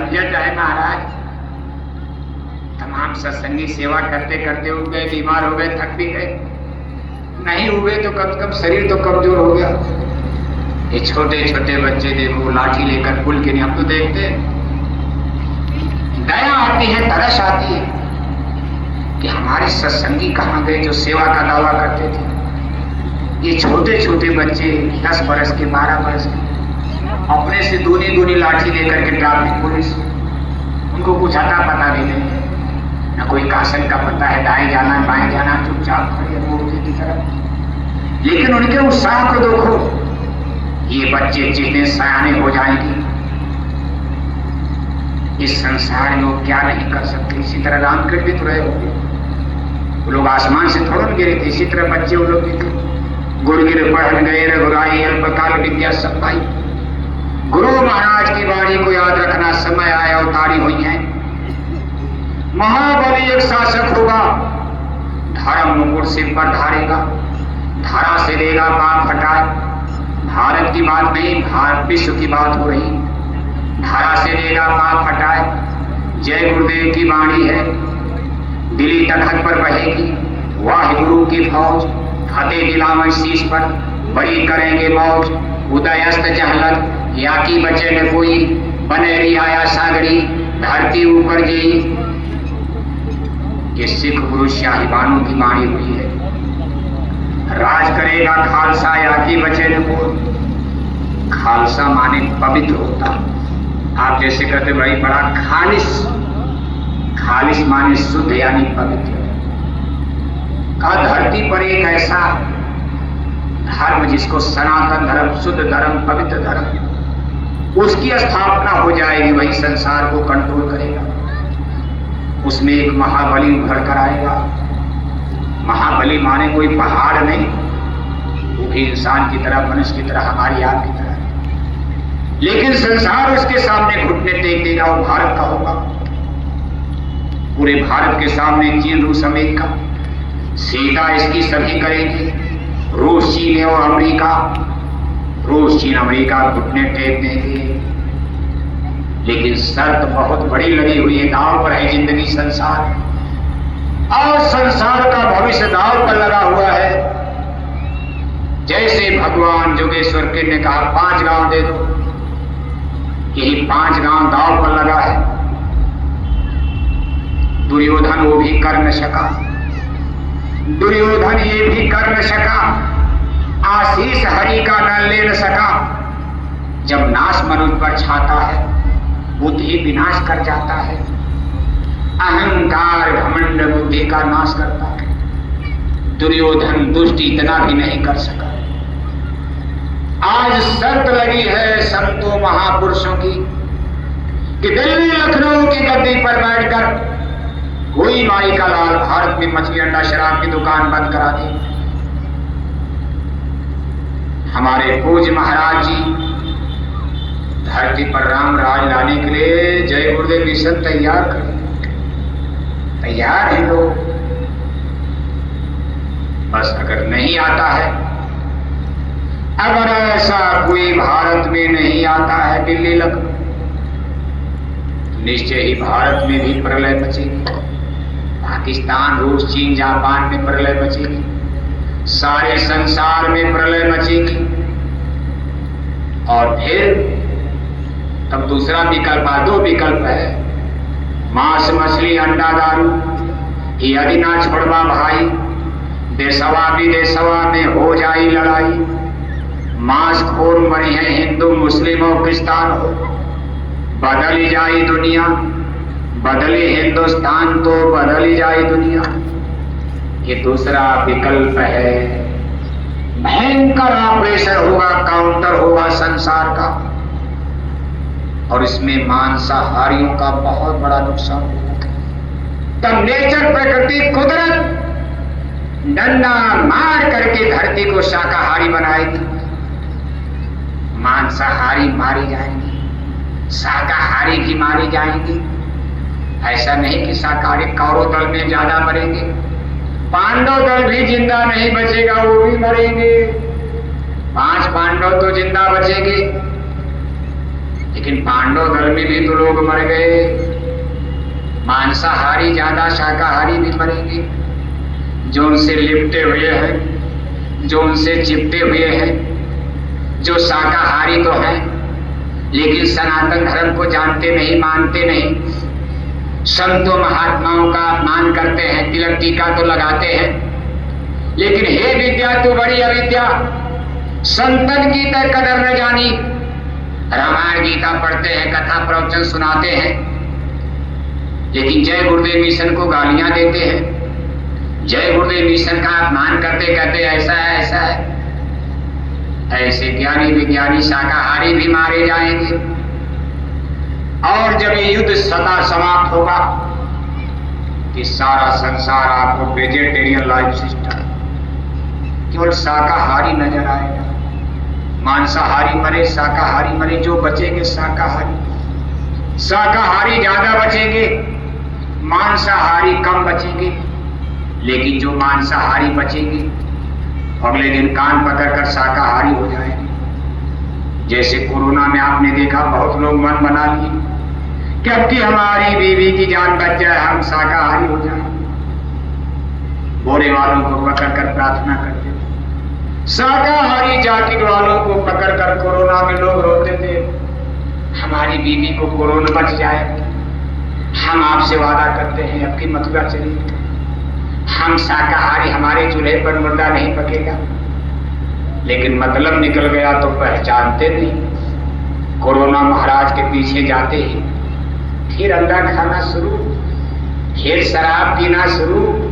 झंझट है महाराज। तमाम सत्संगी सेवा करते करते उठ गए, बीमार हो गए, थक भी गए, नहीं हुए तो कम से कम शरीर तो कमजोर हो गया। ये छोटे छोटे बच्चे देखो लाठी लेकर पुल के, नहीं हम तो देखते हैं, दया आती है, तरस आती है कि हमारे सत्संगी कहाँ गए जो सेवा का दावा करते थे। ये छोटे छोटे बच्चे 10 बरस के, 12 बरस के, अपने से दूनी दूनी लाठी लेकर के ट्रैफिक पुलिस, उनको कुछ आता पता नहीं, न कोई कासन का पता है, दाएं जाना बाएं जाना, चुपचाप खड़े मूर्ति की तरफ। लेकिन उनके उत्साह को देखो, ये बच्चे जितने सयाने हो जाएंगे इस संसार में वो क्या नहीं कर सकते। इसी तरह रामकृष्ण भी तो रहे होंगे, वो लोग आसमान से थोड़ा गिरे थे, इसी तरह बच्चे वो लोग भी थे। गुरगिर पढ़न गए रघुराई अल्पकाल विद्या सब पाई। गुरु महाराज की वाणी को याद रखना, समय आया अवतारी हुई है। महाबली एक शासक होगा, धर्म मुकुट सिर पर धारेगा, धारा से देगा पाप हटाए। भारत की बात नहीं, भारत विश्व की बात हो रही। धारा से देगा पाप हटाए। जय गुरुदेव की वाणी है, दिल्ली तखत पर बहेगी वाहिगुरु की फौज। फतेह दिलावन शीश पर, बड़ी करेंगे मौज। उदयस्त जहलत या की बचे न कोई, बनेरी आया सागरी धरती ऊपर जी। ये सिख गुरु शाहिबानों की वाणी हुई है। राज करेगा खालसा या की बचे न कोई। खालसा माने पवित्र होता, आप जैसे कहते भाई बड़ा खालिश, खालिश माने शुद्ध यानी पवित्र। का धरती पर एक ऐसा धर्म जिसको सनातन धर्म, शुद्ध धर्म, पवित्र धर्म, उसकी स्थापना हो जाएगी, वही संसार को कंट्रोल करेगा। उसमें एक महाबली उभर कर आएगा। महाबली माने कोई पहाड़ नहीं, वो भी इंसान की तरह, मनुष्य की तरह, हमारी आपकी तरह। लेकिन संसार उसके सामने घुटने टेक देगा, वो भारत का होगा। पूरे भारत के सामने चीन, रूस, अमेरिका, सीधा इसकी सभी करेंगे। रूस, चीन और अमेरिका, रूस, चीन, अमेरिका घुटने टेक देंगे। लेकिन शर्त बहुत बड़ी लगी हुई है, दांव पर है जिंदगी, संसार, और संसार का भविष्य दांव पर लगा हुआ है। जैसे भगवान जोगेश्वर के ने कहा 5 गांव दे दो, यही 5 गांव दांव पर लगा है। दुर्योधन वो भी कर न सका, दुर्योधन ये भी कर न सका, आशीष हरि का न ले न सका। जब नाश मनुष्य पर छाता है, बुद्ध ही विनाश कर जाता है। अहंकार घमंड बुद्धि का नाश करता है। दुर्योधन दुष्ट इतना भी नहीं कर सका। आज शर्त लगी है संतों महापुरुषों की कि दिल्ली लखनऊ की गद्दी पर बैठकर कोई माई का लाल भारत में मछली अंडा शराब की दुकान बंद करा दी। हमारे पूज्य महाराज जी धरती पर राम राज लाने के लिए जय गुरुदेव मिशन तैयार कर, तैयार है लोग। बस अगर नहीं आता है, अगर ऐसा कोई भारत में नहीं आता है दिल्ली लखनऊ, निश्चय ही भारत में भी प्रलय मचेगी। पाकिस्तान, रूस, चीन, जापान में प्रलय मचेगी, सारे संसार में प्रलय मचेगी। और फिर तब दूसरा विकल्प, 2 विकल्प है, मांस, मछली, अंडा, दारू। यदि ना छोड़वा भाई, देशवा विदेशवा में हो जाई लड़ाई। मांस खोर मरी है हिंदू, मुस्लिम और क्रिस्तान हो, बदली जाई दुनिया। बदली हिंदुस्तान तो बदली जाए दुनिया। ये दूसरा विकल्प है। भयंकर ऑपरेशन होगा, काउंटर होगा संसार का, और इसमें मांसाहारियों का बहुत बड़ा नुकसान होगा। तब नेचर, प्रकृति, कुदरत डंडा मार करके धरती को शाकाहारी बनाएगी। मांसाहारी मारी जाएंगी, शाकाहारी भी मारी जाएंगी। ऐसा नहीं कि शाकाहारी कौरव दल में ज्यादा मरेंगे, पांडव दल भी जिंदा नहीं बचेगा, वो भी मरेंगे। 5 पांडव तो जिंदा बचेंगे, लेकिन पांडव दल में भी तो लोग मर गए। मांसाहारी ज्यादा, शाकाहारी भी मरेंगे। जो उनसे लिपटे हुए हैं, जो उनसे चिपटे हुए हैं, जो शाकाहारी तो हैं लेकिन सनातन धर्म को जानते नहीं, मानते नहीं, संतों महात्माओं का अपमान करते हैं, तिलक टीका तो लगाते हैं, लेकिन हे विद्या तू बड़ी अविद्या, संतन की तय कदर न जानी। रामायण गीता पढ़ते हैं, कथा प्रवचन सुनाते हैं, लेकिन जय गुरुदेव मिशन को गालियां देते हैं, जय गुरुदेव मिशन का अपमान करते, कहते ऐसा है ऐसा है। ऐसे ज्ञानी विज्ञानी शाकाहारी भी मारे जाएंगे। और जब ये युद्ध सदा समाप्त होगा कि सारा संसार आपको वेजिटेरियन लाइफ सिस्टम, केवल शाकाहारी नजर आएगा। मांसाहारी मरे, शाकाहारी मरे, जो बचेंगे शाकाहारी। शाकाहारी ज्यादा बचेंगे, मांसाहारी कम बचेंगे। लेकिन जो मांसाहारी बचेंगे अगले दिन कान पकड़कर शाकाहारी हो जाएंगे। जैसे कोरोना में आपने देखा बहुत लोग मन बना लिए कि अब की हमारी बीवी की जान बच जाए, हम शाकाहारी हो जाए। बोरे वालों को पकड़कर प्रार्थना करते थे, शाकाहारी जाति वालों को पकड़कर कोरोना में लोग रोते थे, हमारी बीवी को कोरोना बच जाए, हम आपसे वादा करते हैं अब की मथुरा चलिए, हम शाकाहारी, हमारे चूल्हे पर मुर्दा नहीं पकेगा। लेकिन मतलब निकल गया तो पहचानते नहीं। कोरोना महाराज के पीछे जाते ही फिर अंडा खाना शुरू, फिर शराब पीना शुरू,